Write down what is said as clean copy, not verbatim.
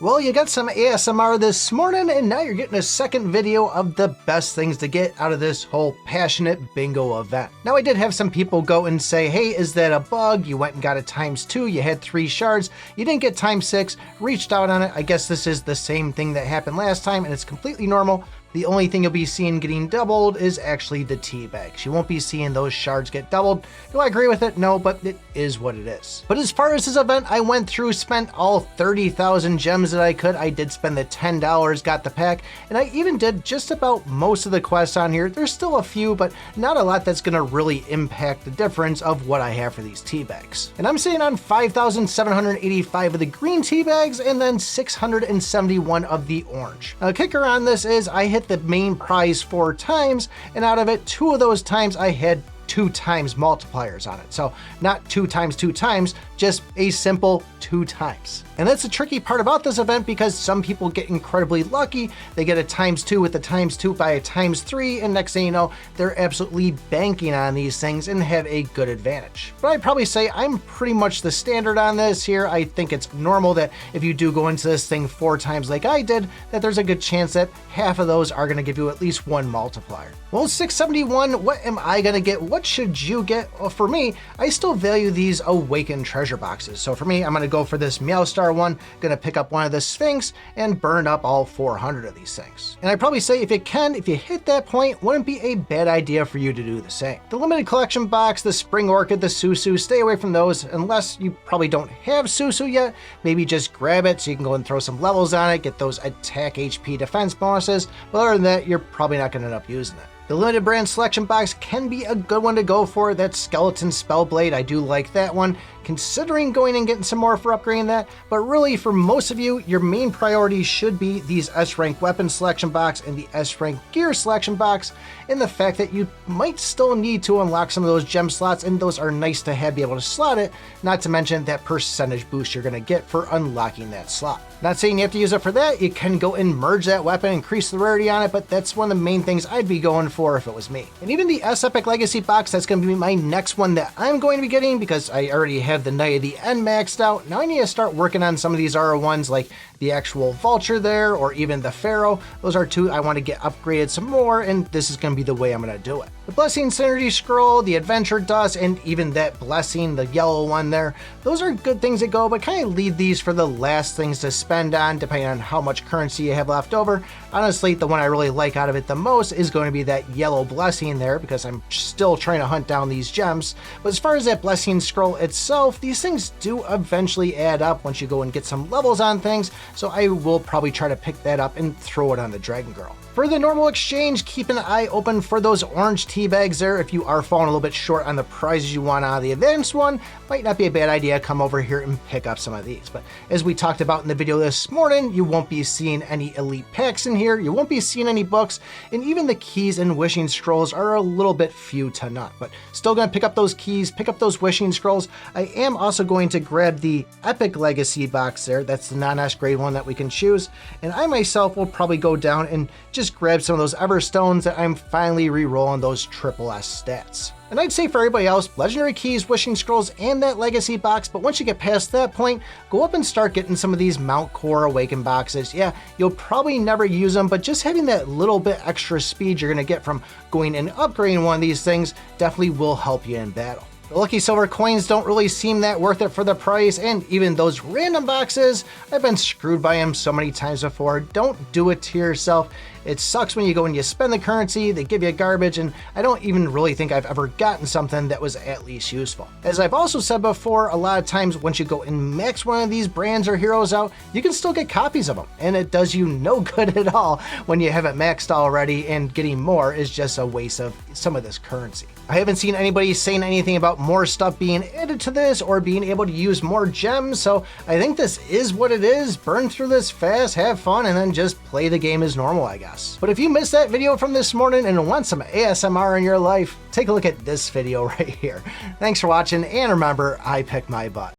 Well, you got some ASMR this morning, and now you're getting a second video of the best things to get out of this whole passionate bingo event. Now, I did have some people go and say, hey, is that a bug? You went and got it ×2, you had 3 shards, you didn't get ×6, reached out on it. I guess this is the same thing that happened last time, and it's completely normal. The only thing you'll be seeing getting doubled is actually the tea bags. You won't be seeing those shards get doubled. Do I agree with it? No, but it is what it is. But as far as this event, I went through, spent all 30,000 gems that I could. I did spend the $10, got the pack, and I even did just about most of the quests on here. There's still a few, but not a lot that's gonna really impact the difference of what I have for these tea bags. And I'm sitting on 5,785 of the green tea bags and then 671 of the orange. Now, the kicker on this is I hit the main prize 4 times, and out of it, 2 of those times I had 2 times multipliers on it. So not 2 times 2 times, just a simple 2 times. And that's the tricky part about this event, because some people get incredibly lucky. They get a ×2 with a ×2 by a ×3, and next thing you know, they're absolutely banking on these things and have a good advantage. But I'd probably say I'm pretty much the standard on this here. I think it's normal that if you do go into this thing 4 times like I did, that there's a good chance that half of those are gonna give you at least 1 multiplier. Well, 671, what am I gonna get? What should you get? Well, for me, I still value these Awakened treasure boxes. So for me, I'm gonna go for this Meowstar one, gonna pick up one of the Sphinx and burn up all 400 of these things. And I'd probably say if you hit that point, wouldn't be a bad idea for you to do the same. The limited collection box, the Spring Orchid, the Susu, stay away from those unless you probably don't have Susu yet. Maybe just grab it so you can go and throw some levels on it, get those attack HP defense bonuses. But other than that, you're probably not gonna end up using it. The limited brand selection box can be a good one to go for. That Skeleton Spellblade, I do like that one. Considering going and getting some more for upgrading that, but really for most of you, your main priority should be these S-rank weapon selection box and the S-rank gear selection box, and the fact that you might still need to unlock some of those gem slots, and those are nice to have, be able to slot it, not to mention that percentage boost you're gonna get for unlocking that slot. Not saying you have to use it for that, you can go and merge that weapon, increase the rarity on it, but that's one of the main things I'd be going for if it was me. And even the S-Epic Legacy box, that's gonna be my next one that I'm going to be getting, because I already have the Knight of the End maxed out. Now I need to start working on some of these other ones, like the actual Vulture there, or even the Pharaoh. Those are 2 I want to get upgraded some more, and this is going to be the way I'm going to do it. The Blessing Synergy Scroll, the Adventure Dust, and even that Blessing, the yellow one there, those are good things to go, but kind of leave these for the last things to spend on, depending on how much currency you have left over. Honestly, the one I really like out of it the most is going to be that yellow Blessing there, because I'm still trying to hunt down these gems. But as far as that Blessing Scroll itself, these things do eventually add up once you go and get some levels on things, so I will probably try to pick that up and throw it on the Dragon Girl. For the normal exchange, keep an eye open for those orange tea bags there. If you are falling a little bit short on the prizes you want out of the advanced one, might not be a bad idea to come over here and pick up some of these. But as we talked about in the video this morning, you won't be seeing any elite packs in here, you won't be seeing any books, and even the keys and wishing scrolls are a little bit few to none. But still gonna pick up those keys, pick up those wishing scrolls. I am also going to grab the Epic Legacy box there. That's the non-S grade one that we can choose. And I myself will probably go down and just grab some of those Everstones that I'm finally re-rolling those triple S stats. And I'd say for everybody else, legendary keys, wishing scrolls, and that legacy box, but once you get past that point, go up and start getting some of these Mount Core Awakened boxes. Yeah, you'll probably never use them, but just having that little bit extra speed you're gonna get from going and upgrading one of these things definitely will help you in battle. The lucky silver coins don't really seem that worth it for the price, and even those random boxes, I've been screwed by them so many times before. Don't do it to yourself. It sucks when you go and you spend the currency, they give you garbage, and I don't even really think I've ever gotten something that was at least useful. As I've also said before, a lot of times once you go and max one of these brands or heroes out, you can still get copies of them, and it does you no good at all when you have it maxed already, and getting more is just a waste of some of this currency. I haven't seen anybody saying anything about more stuff being added to this or being able to use more gems, so I think this is what it is. Burn through this fast, have fun, and then just play the game as normal, I guess. But if you missed that video from this morning and want some ASMR in your life, take a look at this video right here. Thanks for watching, and remember, I pick my butt.